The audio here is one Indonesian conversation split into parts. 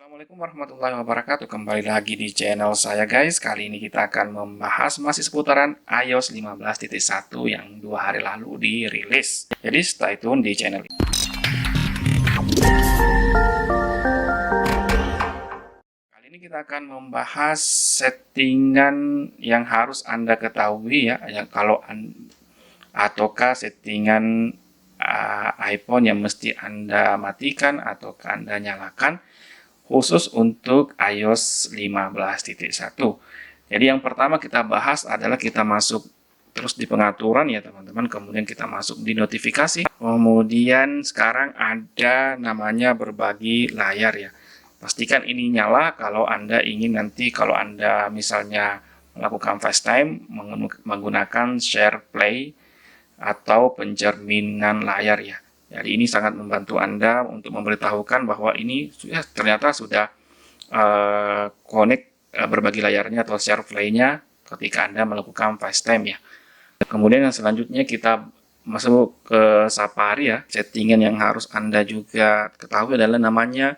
Assalamualaikum warahmatullahi wabarakatuh. Kembali lagi di channel saya guys. Kali ini kita akan membahas masih seputaran iOS 15.1 yang 2 hari lalu dirilis. Jadi stay tune di channel ini. Kali ini kita akan membahas settingan yang harus Anda ketahui ya, ataukah settingan iPhone yang mesti Anda matikan ataukah Anda nyalakan khusus untuk iOS 15.1. Jadi yang pertama kita bahas adalah kita masuk terus di pengaturan ya teman-teman, kemudian kita masuk di notifikasi, kemudian sekarang ada namanya berbagi layar ya. Pastikan ini nyala kalau Anda ingin nanti kalau Anda misalnya melakukan FaceTime menggunakan share play atau pencerminan layar ya. Jadi ini sangat membantu Anda untuk memberitahukan bahwa ini ternyata sudah connect berbagi layarnya atau share play-nya ketika Anda melakukan FaceTime ya. Kemudian yang selanjutnya kita masuk ke Safari ya. Settingan yang harus Anda juga ketahui adalah namanya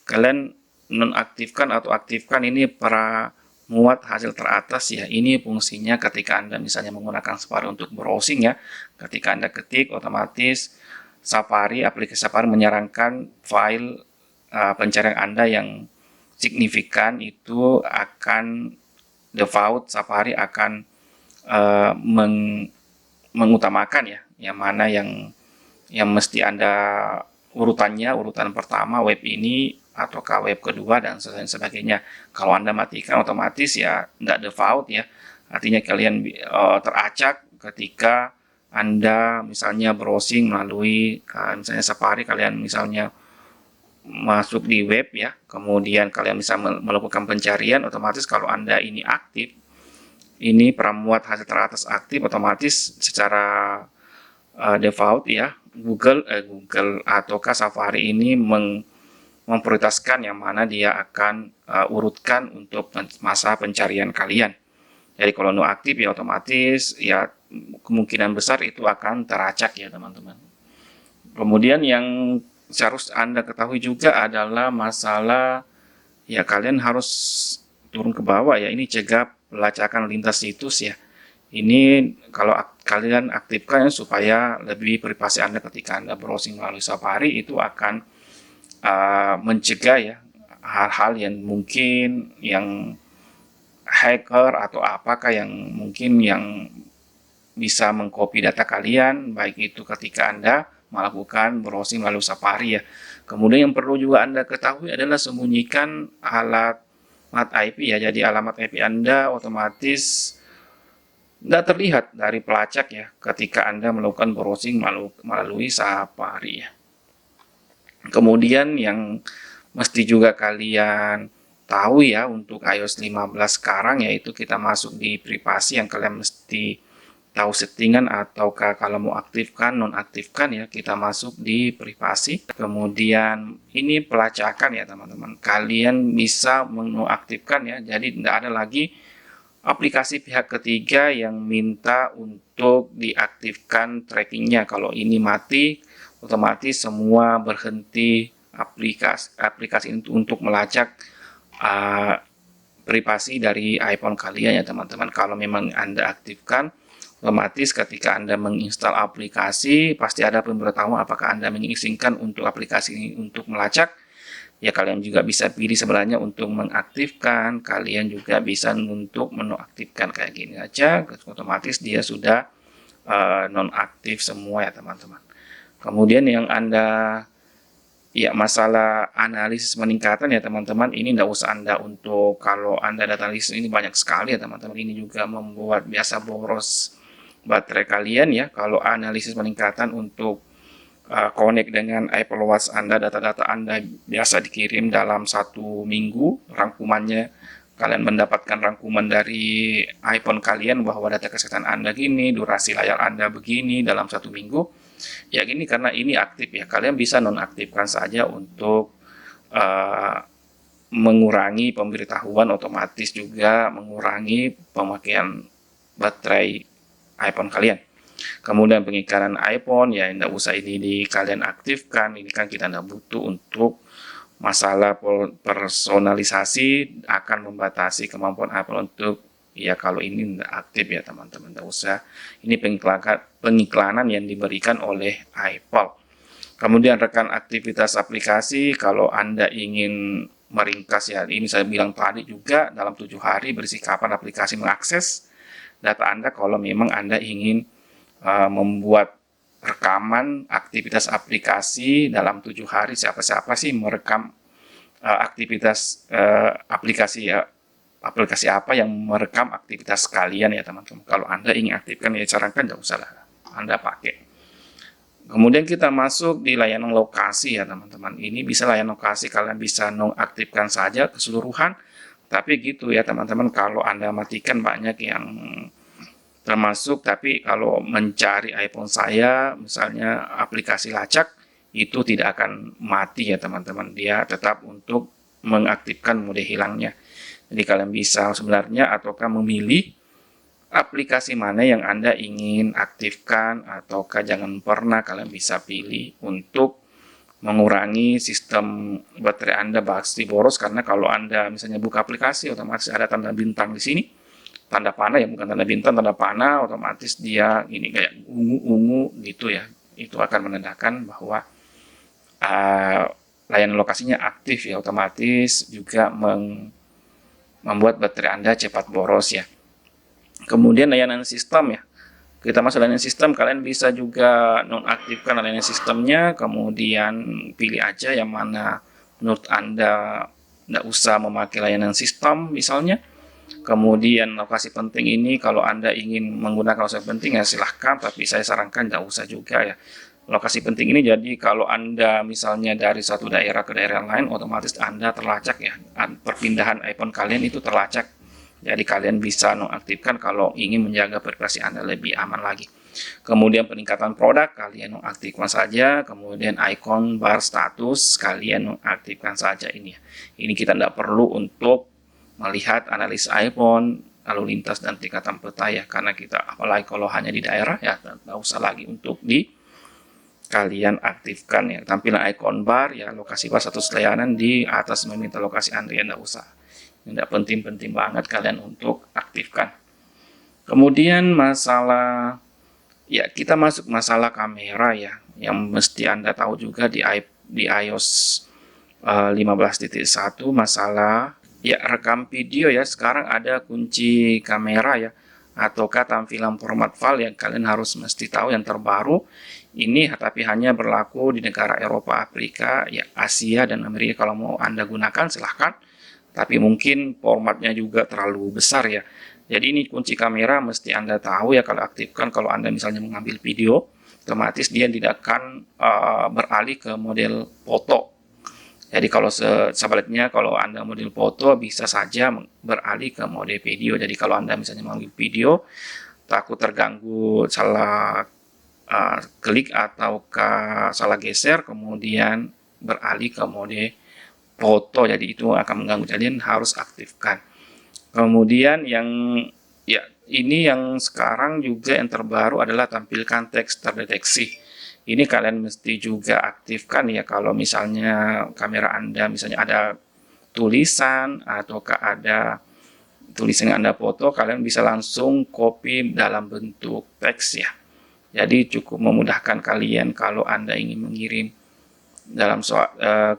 kalian nonaktifkan atau aktifkan ini para muat hasil teratas ya. Ini fungsinya ketika Anda misalnya menggunakan Safari untuk browsing ya. Ketika Anda ketik otomatis aplikasi Safari menyarankan file pencarian Anda yang signifikan itu akan default Safari akan mengutamakan ya, yang mana yang mesti Anda urutan pertama web ini ataukah web kedua dan sebagainya. Kalau Anda matikan otomatis ya tidak default ya, artinya kalian teracak ketika Anda misalnya browsing melalui misalnya Safari, kalian misalnya masuk di web ya, kemudian kalian bisa melakukan pencarian, otomatis kalau Anda ini aktif, ini pramuat hasil teratas aktif, otomatis secara default ya Google ataukah Safari ini memprioritaskan yang mana dia akan urutkan untuk masa pencarian kalian. Jadi kalau no aktif ya otomatis ya kemungkinan besar itu akan teracak ya teman-teman. Kemudian yang harus Anda ketahui juga adalah masalah ya kalian harus turun ke bawah ya, ini cegah pelacakan lintas situs ya. Ini kalau kalian aktifkan supaya lebih privasi Anda ketika Anda browsing melalui Safari itu akan mencegah ya hal-hal yang mungkin yang hacker atau apakah yang mungkin yang bisa mengcopy data kalian, baik itu ketika Anda melakukan browsing melalui Safari ya. Kemudian yang perlu juga Anda ketahui adalah sembunyikan alamat IP ya. Jadi alamat IP Anda otomatis tidak terlihat dari pelacak ya ketika Anda melakukan browsing melalui Safari ya. Kemudian yang mesti juga kalian tahu ya untuk iOS 15 sekarang yaitu kita masuk di privasi yang kalian mesti tahu settingan ataukah kalau mau aktifkan nonaktifkan ya, kita masuk di privasi. Kemudian ini pelacakan ya teman-teman, kalian bisa menonaktifkan ya, jadi tidak ada lagi aplikasi pihak ketiga yang minta untuk diaktifkan trackingnya. Kalau ini mati otomatis semua berhenti aplikasi untuk melacak privasi dari iPhone kalian ya teman-teman. Kalau memang Anda aktifkan otomatis ketika Anda menginstal aplikasi pasti ada pemberitahuan apakah Anda mengizinkan untuk aplikasi ini untuk melacak ya. Kalian juga bisa pilih sebenarnya untuk mengaktifkan, kalian juga bisa untuk menonaktifkan kayak gini aja, otomatis dia sudah nonaktif semua ya teman-teman. Kemudian yang Anda ya masalah analisis peningkatan ya teman-teman, ini tidak usah Anda untuk kalau Anda data analisis ini banyak sekali ya teman-teman, ini juga membuat biasa boros baterai kalian ya. Kalau analisis peningkatan untuk connect dengan Apple Watch Anda, data-data Anda biasa dikirim dalam 1 minggu rangkumannya, kalian mendapatkan rangkuman dari iPhone kalian bahwa data kesehatan Anda gini, durasi layar Anda begini dalam 1 minggu ya gini, karena ini aktif ya, kalian bisa nonaktifkan saja untuk mengurangi pemberitahuan, otomatis juga mengurangi pemakaian baterai iPhone kalian. Kemudian pengiklan iPhone ya tidak usah ini kalian aktifkan, ini kan kita tidak butuh untuk masalah personalisasi akan membatasi kemampuan Apple untuk, ya kalau ini tidak aktif ya teman-teman, tidak usah. Ini pengiklanan yang diberikan oleh Apple. Kemudian rekan aktivitas aplikasi, kalau Anda ingin meringkas ya, ini saya bilang tadi juga, dalam 7 hari berisi kapan aplikasi mengakses data Anda kalau memang Anda ingin membuat rekaman aktivitas aplikasi dalam 7 hari. Siapa-siapa sih merekam aktivitas aplikasi ya, aplikasi apa yang merekam aktivitas kalian ya teman-teman. Kalau Anda ingin aktifkan ya sarankan tidak usah Anda pakai. Kemudian kita masuk di layanan lokasi ya teman-teman. Ini bisa layanan lokasi kalian bisa nonaktifkan saja keseluruhan. Tapi gitu ya teman-teman, kalau Anda matikan banyak yang termasuk, tapi kalau mencari iPhone saya misalnya aplikasi lacak itu tidak akan mati ya teman-teman, dia tetap untuk mengaktifkan mode hilangnya. Jadi kalian bisa sebenarnya ataukah memilih aplikasi mana yang Anda ingin aktifkan, ataukah jangan pernah kalian bisa pilih untuk mengurangi sistem baterai Anda pasti boros, karena kalau Anda misalnya buka aplikasi otomatis ada tanda bintang di sini, tanda panah ya, bukan tanda bintang, tanda panah, otomatis dia ini kayak ungu-ungu gitu ya. Itu akan menandakan bahwa layanan lokasinya aktif ya, otomatis juga membuat baterai Anda cepat boros ya. Kemudian layanan sistem ya. Kita masuk layanan sistem, kalian bisa juga nonaktifkan layanan sistemnya, kemudian pilih aja yang mana menurut Anda tidak usah memakai layanan sistem misalnya. Kemudian lokasi penting ini kalau Anda ingin menggunakan lokasi penting ya silahkan, tapi saya sarankan tidak usah juga ya. Lokasi penting ini jadi kalau Anda misalnya dari satu daerah ke daerah lain, otomatis Anda terlacak ya, perpindahan iPhone kalian itu terlacak. Jadi kalian bisa nonaktifkan kalau ingin menjaga privasi Anda lebih aman lagi. Kemudian peningkatan produk kalian nonaktifkan saja. Kemudian icon bar status kalian nonaktifkan saja ini. Ini kita tidak perlu untuk melihat analis iPhone, lalu lintas dan tingkatan peta ya, karena kita apalagi kalau hanya di daerah ya tidak usah lagi untuk kalian aktifkan ya. Tampilan icon bar ya, lokasi bar status layanan di atas meminta lokasi Anda ya, tidak usah. Tidak penting-penting banget kalian untuk aktifkan. Kemudian masalah ya, kita masuk masalah kamera ya, yang mesti Anda tahu juga di iOS 15.1 masalah ya rekam video ya. Sekarang ada kunci kamera ya, ataukah tampilan format file yang kalian harus mesti tahu yang terbaru ini, tapi hanya berlaku di negara Eropa, Afrika ya, Asia dan Amerika. Kalau mau Anda gunakan silahkan, tapi mungkin formatnya juga terlalu besar ya. Jadi ini kunci kamera mesti Anda tahu ya kalau aktifkan. Kalau Anda misalnya mengambil video, otomatis dia tidak akan beralih ke model foto. Jadi kalau sebaliknya, kalau Anda model foto bisa saja beralih ke mode video. Jadi kalau Anda misalnya mengambil video, takut terganggu salah klik atau salah geser, kemudian beralih ke mode foto, jadi itu akan mengganggu, jadi harus aktifkan. Kemudian yang ya ini yang sekarang juga yang terbaru adalah tampilkan teks terdeteksi. Ini kalian mesti juga aktifkan ya, kalau misalnya kamera Anda misalnya ada tulisan ataukah ada tulisan yang Anda foto, kalian bisa langsung copy dalam bentuk teks ya. Jadi cukup memudahkan kalian kalau Anda ingin mengirim dalam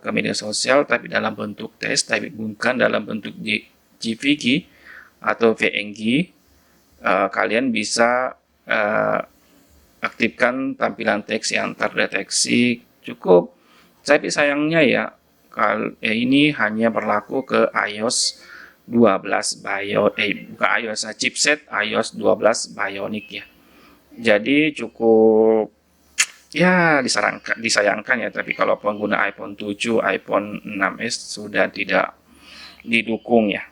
ke media sosial tapi dalam bentuk teks, tapi bukan dalam bentuk JPG atau PNG. Kalian bisa aktifkan tampilan teks yang terdeteksi cukup. Tapi sayangnya ya, ini hanya berlaku ke iOS 12 bukan iOS, chipset iOS 12 Bionic ya. Jadi cukup ya disayangkan ya, tapi kalau pengguna iPhone 7, iPhone 6s sudah tidak didukung ya.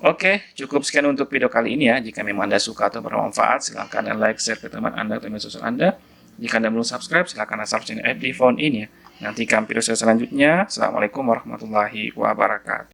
Oke, cukup sekian untuk video kali ini ya. Jika memang Anda suka atau bermanfaat, silahkan like, share ke teman Anda atau media sosial Anda. Jika Anda belum subscribe, silahkan subscribe channel di phone ini ya. Nantikan video saya selanjutnya. Assalamualaikum warahmatullahi wabarakatuh.